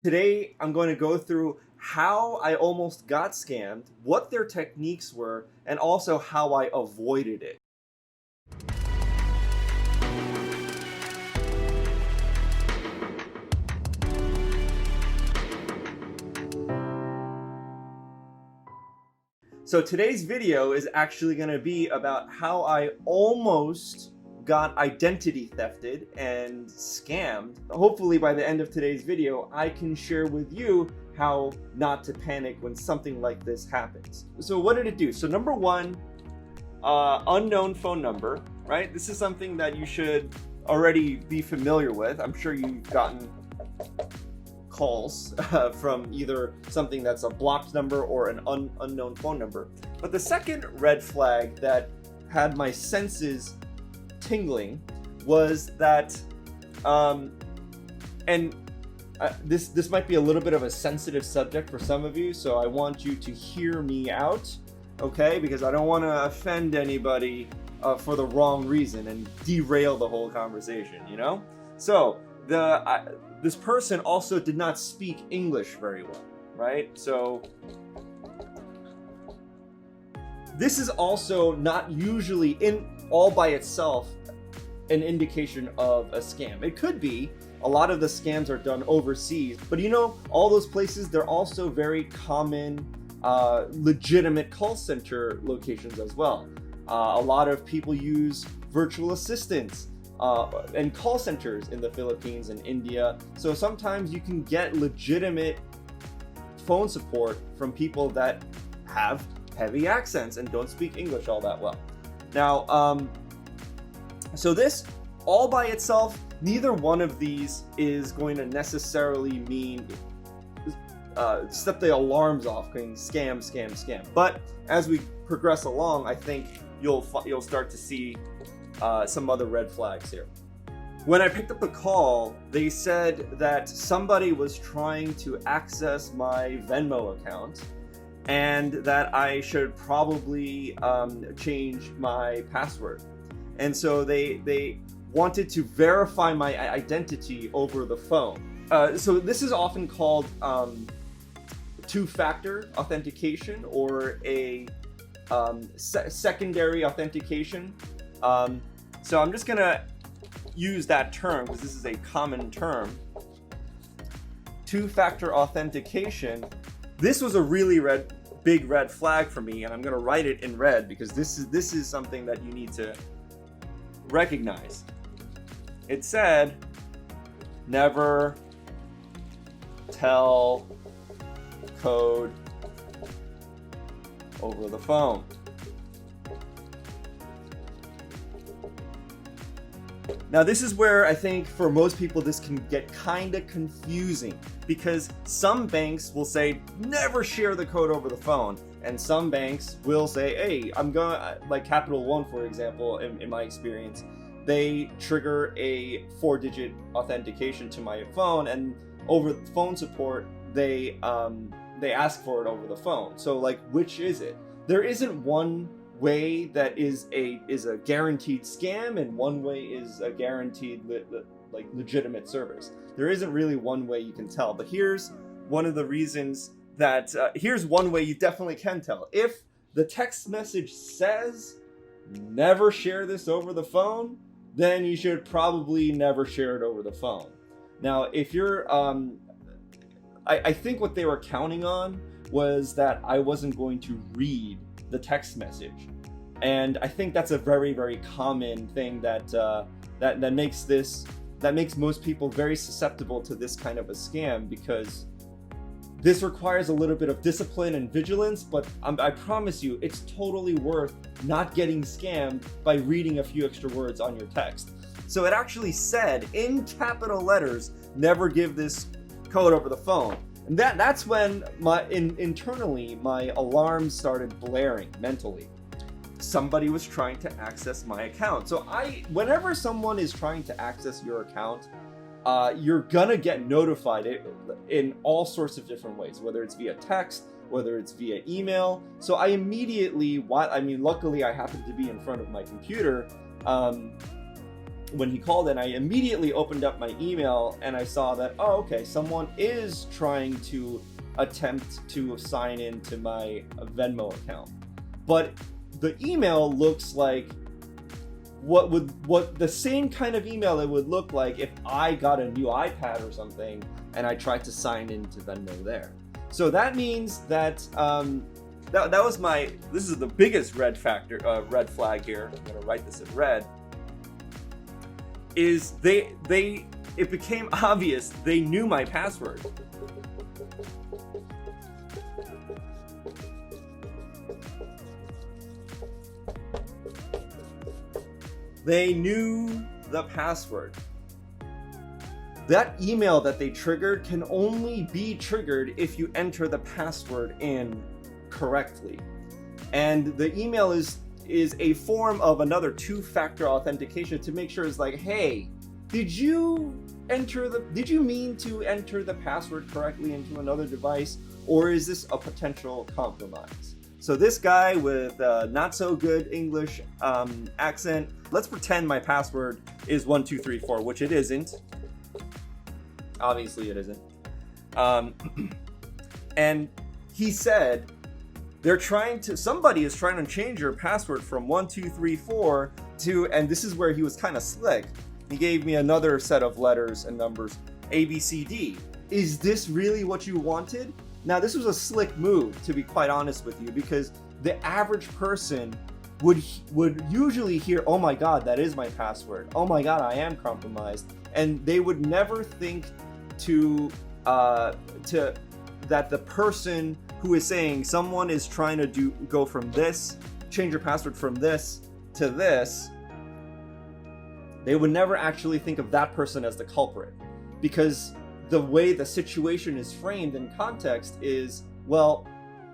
Today, I'm going to go through how I almost got scammed, what their techniques were, and also how I avoided it. So today's video is actually going to be about how I almost got identity thefted and scammed. Hopefully by the end of today's video, I can share with you how not to panic when something like this happens. So what did it do? So number one, unknown phone number, right? This is something that you should already be familiar with. I'm sure you've gotten calls from either something that's a blocked number or an unknown phone number. But the second red flag that had my senses tingling was that, this might be a little bit of a sensitive subject for some of you, so I want you to hear me out, okay? Because I don't want to offend anybody for the wrong reason and derail the whole conversation, you know? So this person also did not speak English very well, right? So this is also not usually all by itself an indication of a scam. It could be. A lot of the scams are done overseas, but you know, all those places, they're also very common, legitimate call center locations as well. A lot of people use virtual assistants and call centers in the Philippines and India. So sometimes you can get legitimate phone support from people that have heavy accents and don't speak English all that well. Now, so this all by itself, neither one of these is going to necessarily mean set the alarms off, going scam, scam, scam. But as we progress along, I think you'll start to see some other red flags here. When I picked up the call, they said that somebody was trying to access my Venmo account and that I should probably change my password. And so they wanted to verify my identity over the phone. So this is often called two-factor authentication or a secondary authentication. So I'm just gonna use that term because this is a common term. Two-factor authentication. This was a really big red flag for me, and I'm gonna write it in red because this is something that you need to recognize. It said, never tell code over the phone. Now this is where I think for most people this can get kind of confusing because some banks will say never share the code over the phone, and some banks will say, hey, I'm gonna, like Capital One for example, in my experience, they trigger a 4-digit authentication to my phone, and over phone support they ask for it over the phone. So like, which is it? There isn't one way that is a guaranteed scam and one way is a guaranteed legitimate service. There isn't really one way you can tell, but here's one of the reasons that here's one way you definitely can tell. If the text message says never share this over the phone, then you should probably never share it over the phone. Now if you're I think what they were counting on was that I wasn't going to read the text message, and I think that's a very, very common thing that makes most people very susceptible to this kind of a scam, because this requires a little bit of discipline and vigilance, but I promise you it's totally worth not getting scammed by reading a few extra words on your text. So it actually said in capital letters, never give this code over the phone. And that's when internally my alarms started blaring mentally. Somebody was trying to access my account. So whenever someone is trying to access your account, you're gonna get notified in all sorts of different ways, whether it's via text, whether it's via email. So I immediately, luckily I happened to be in front of my computer, when he called in, I immediately opened up my email and I saw that, oh, okay, someone is trying to attempt to sign into my Venmo account. But the email looks like what the same kind of email it would look like if I got a new iPad or something and I tried to sign into Venmo there. So that means that that was this is the biggest red flag here. I'm gonna write this in red. Is it became obvious they knew my password. They knew the password. That email that they triggered can only be triggered if you enter the password in correctly. And the email is a form of another two-factor authentication to make sure it's like, hey, did you mean to enter the password correctly into another device, or is this a potential compromise? So this guy with not so good English accent, let's pretend my password is 1234, which it isn't. Obviously it isn't. And he said, somebody is trying to change your password from 1234 to, and this is where he was kind of slick. He gave me another set of letters and numbers, ABCD. Is this really what you wanted? Now, this was a slick move, to be quite honest with you, because the average person would usually hear, oh my God, that is my password. Oh my God, I am compromised. And they would never think that the person who is saying someone is trying to go from this, change your password from this to this, they would never actually think of that person as the culprit, because the way the situation is framed in context is, well,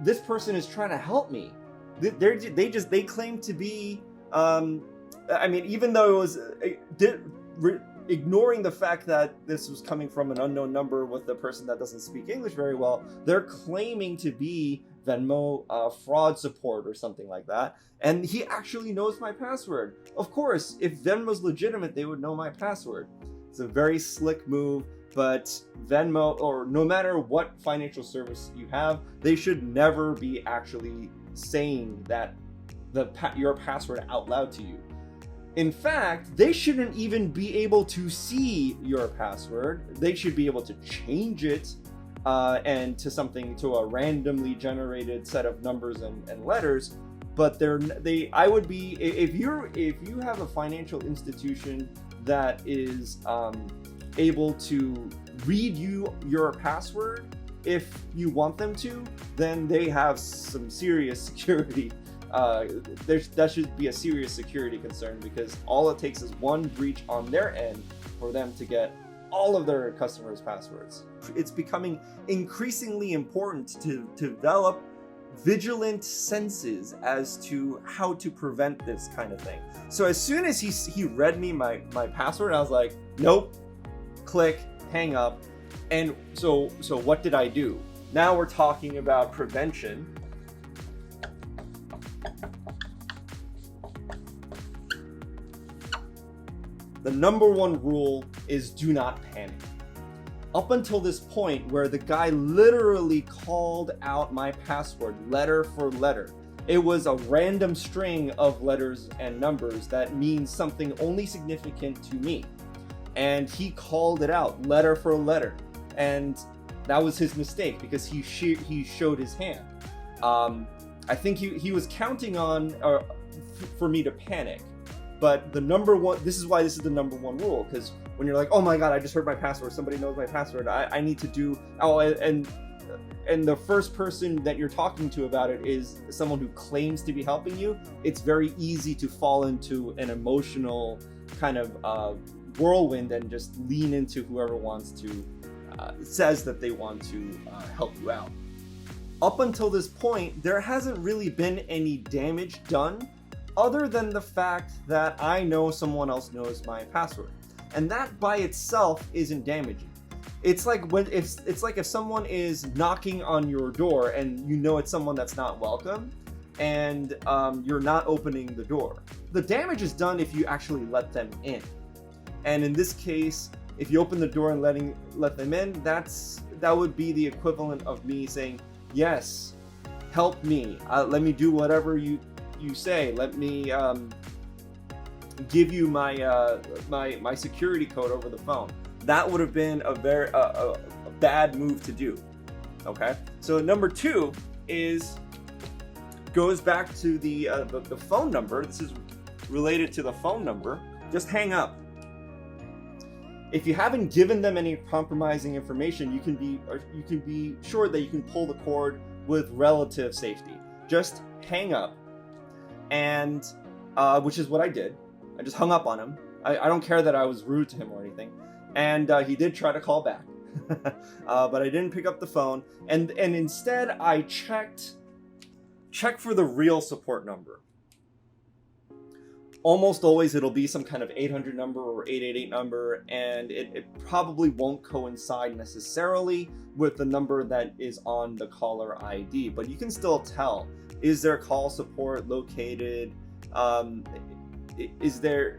this person is trying to help me. They claim to be, even though it was ignoring the fact that this was coming from an unknown number with a person that doesn't speak English very well, they're claiming to be Venmo fraud support or something like that. And he actually knows my password. Of course, if Venmo's legitimate, they would know my password. It's a very slick move, but Venmo, or no matter what financial service you have, they should never be actually saying that your password out loud to you. In fact, they shouldn't even be able to see your password. They should be able to change it and to a randomly generated set of numbers and letters. But I would be, if you have a financial institution that is able to read your password if you want them to, then they have some serious security. That should be a serious security concern, because all it takes is one breach on their end for them to get all of their customers' passwords. It's becoming increasingly important to develop vigilant senses as to how to prevent this kind of thing. So as soon as he read me my password, I was like, nope, click, hang up. And so what did I do? Now we're talking about prevention. The number one rule is do not panic. Up until this point where the guy literally called out my password letter for letter, it was a random string of letters and numbers that means something only significant to me. And he called it out letter for letter. And that was his mistake, because he showed his hand. I think he was counting on for me to panic. But this is why this is the number one rule, because when you're like, oh my God, I just heard my password, somebody knows my password, I need to do, and the first person that you're talking to about it is someone who claims to be helping you, it's very easy to fall into an emotional kind of whirlwind and just lean into whoever says that they want to help you out. Up until this point, there hasn't really been any damage done, other than the fact that I know someone else knows my password. And that by itself isn't damaging. It's like if someone is knocking on your door and you know it's someone that's not welcome, and you're not opening the door. The damage is done if you actually let them in. And in this case, if you open the door and let them in, that would be the equivalent of me saying, yes, help me. Let me do whatever you say. Let me give you my my security code over the phone. That would have been a very a bad move to do. Okay, so number 2 goes back to the phone number. This is related to the phone number. Just hang up. If you haven't given them any compromising information, you can be sure that you can pull the cord with relative safety. Just hang up, and which is what I did. I just hung up on him. I don't care that I was rude to him or anything, and he did try to call back, but I didn't pick up the phone, and instead I check for the real support number. Almost always it'll be some kind of 800 number or 888 number, and it probably won't coincide necessarily with the number that is on the caller ID, but you can still tell, is there call support located? Is there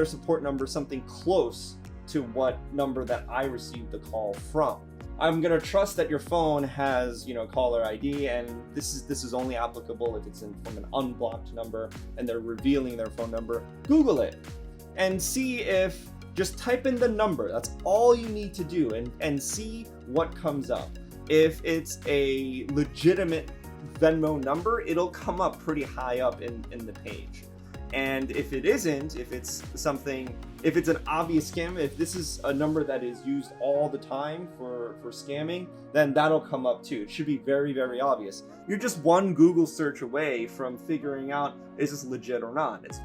support number something close to what number that I received the call from? I'm gonna trust that your phone has, caller ID, and this is only applicable if it's from an unblocked number and they're revealing their phone number. Google it and see if, just type in the number. That's all you need to do, and see what comes up. If it's a legitimate Venmo number, it'll come up pretty high up in the page. And if it isn't, if it's an obvious scam, if this is a number that is used all the time for scamming, then that'll come up too. It should be very, very obvious. You're just one Google search away from figuring out, is this legit or not? It's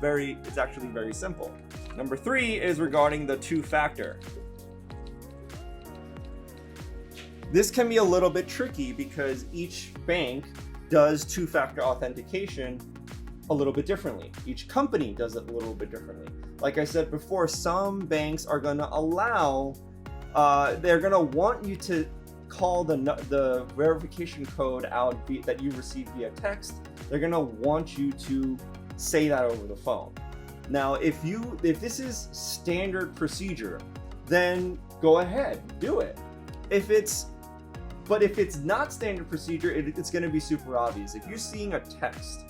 actually very simple. Number 3 is regarding the 2-factor. This can be a little bit tricky because each bank does 2-factor authentication a little bit differently. Each company does it a little bit differently. Like I said before, some banks are going to allow, they're going to want you to call the verification code out that you received via text. They're going to want you to say that over the phone. Now, if this is standard procedure, then go ahead, do it. But if it's not standard procedure, it's going to be super obvious. If you're seeing a text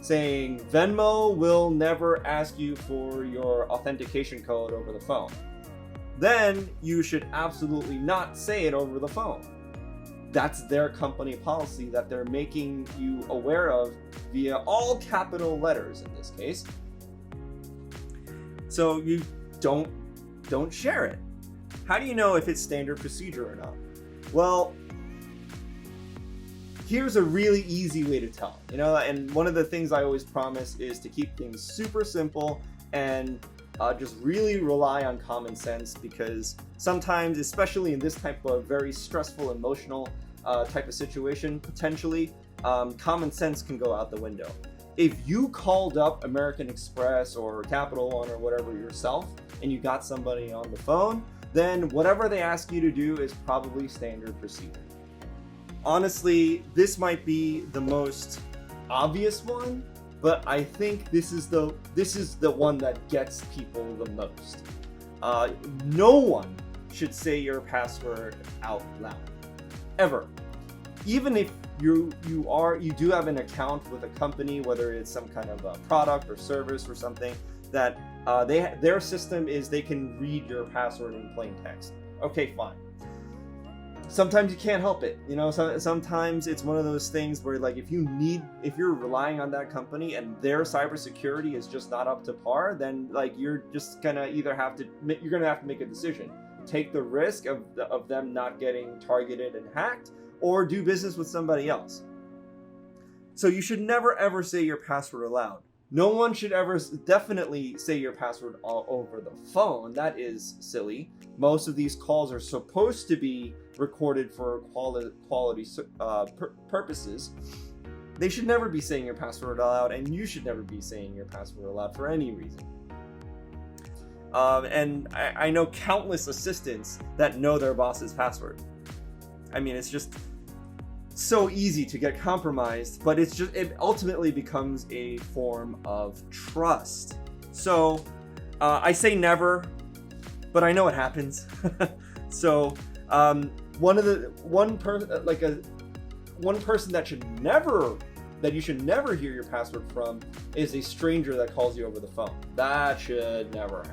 saying Venmo will never ask you for your authentication code over the phone, then you should absolutely not say it over the phone. That's their company policy that they're making you aware of via all capital letters in this case. So you don't share it. How do you know if it's standard procedure or not? Well, here's a really easy way to tell, and one of the things I always promise is to keep things super simple and just really rely on common sense, because sometimes, especially in this type of very stressful, emotional type of situation, potentially, common sense can go out the window. If you called up American Express or Capital One or whatever yourself, and you got somebody on the phone, then whatever they ask you to do is probably standard procedure. Honestly, this might be the most obvious one, but I think this is the one that gets people the most. No one should say your password out loud, ever. Even if you do have an account with a company, whether it's some kind of a product or service or something, that their system is they can read your password in plain text. Okay, fine. Sometimes you can't help it, sometimes it's one of those things where, like, if you're relying on that company and their cybersecurity is just not up to par, then you're just gonna have to make a decision. Take the risk of them not getting targeted and hacked, or do business with somebody else. So you should never ever say your password aloud. No one should ever definitely say your password all over the phone. That is silly. Most of these calls are supposed to be recorded for quality purposes. They should never be saying your password aloud, and you should never be saying your password aloud for any reason. And I know countless assistants that know their boss's password. I mean, it's just so easy to get compromised, but it ultimately becomes a form of trust. So I say never, but I know it happens. So one person that you should never hear your password from is a stranger that calls you over the phone. That should never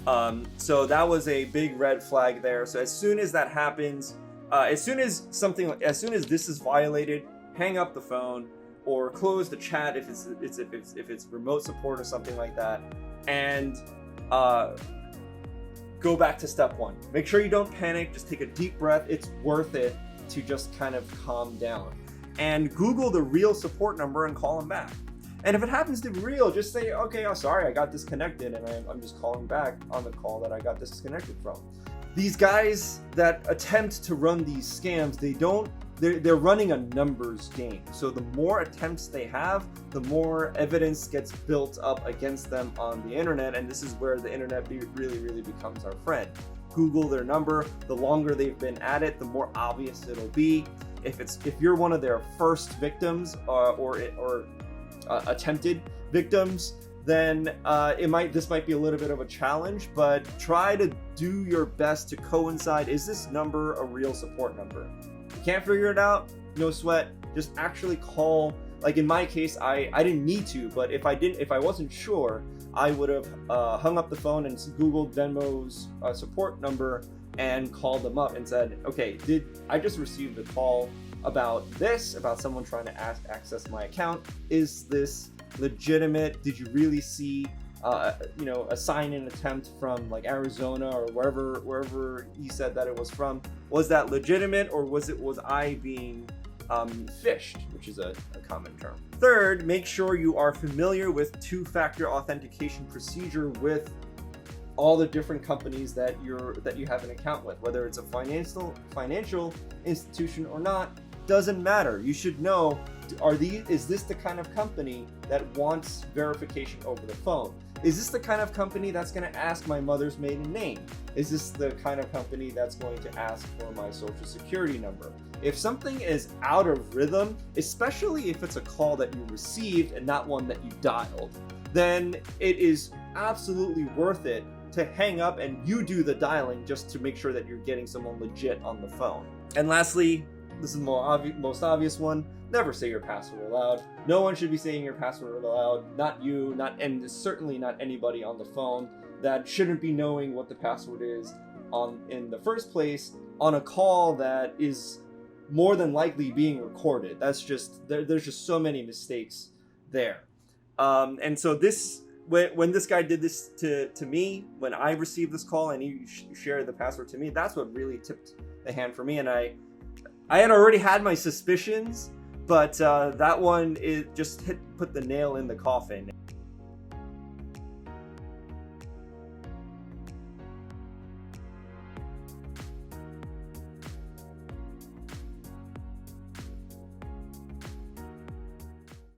happen. So that was a big red flag there. So as soon as that happens, as soon as this is violated, hang up the phone or close the chat if it's remote support or something like that, and go back to step one. Make sure you don't panic. Just take a deep breath. It's worth it to just kind of calm down. And Google the real support number and call them back. And if it happens to be real, just say, okay, I'm sorry, I got disconnected, and I'm just calling back on the call that I got disconnected from. These guys that attempt to run these scams, they're running a numbers game. So the more attempts they have, the more evidence gets built up against them on the internet, and this is where the internet really, really becomes our friend. Google their number. The longer they've been at it, the more obvious it'll be. If you're one of their first victims or attempted victims, then this might be a little bit of a challenge, but try to do your best to coincide. Is this number a real support number? If you can't figure it out, no sweat. Just actually call. Like in my case, I didn't need to, but if I wasn't sure, I would have hung up the phone and Googled Venmo's support number and called them up and said, okay, I just received a call about someone trying to access my account. Is this legitimate? Did you really see a sign-in attempt from like Arizona or wherever he said that it was from? Was that legitimate, or was I being phished, which is a common term? Third, make sure you are familiar with two-factor authentication procedure with all the different companies that you have an account with, whether it's a financial institution or not, doesn't matter. You should know, is this the kind of company that wants verification over the phone? Is this the kind of company that's going to ask my mother's maiden name? Is this the kind of company that's going to ask for my social security number? If something is out of rhythm, especially if it's a call that you received and not one that you dialed, then it is absolutely worth it to hang up and you do the dialing just to make sure that you're getting someone legit on the phone. And lastly, this is the most obvious one, never say your password aloud. No one should be saying your password aloud, not you, and certainly not anybody on the phone that shouldn't be knowing what the password is in the first place on a call that is more than likely being recorded. That's just, there's just so many mistakes there. And so when this guy did this to me, when I received this call and he shared the password to me, that's what really tipped the hand for me. And I had already had my suspicions, but that one, it just put the nail in the coffin.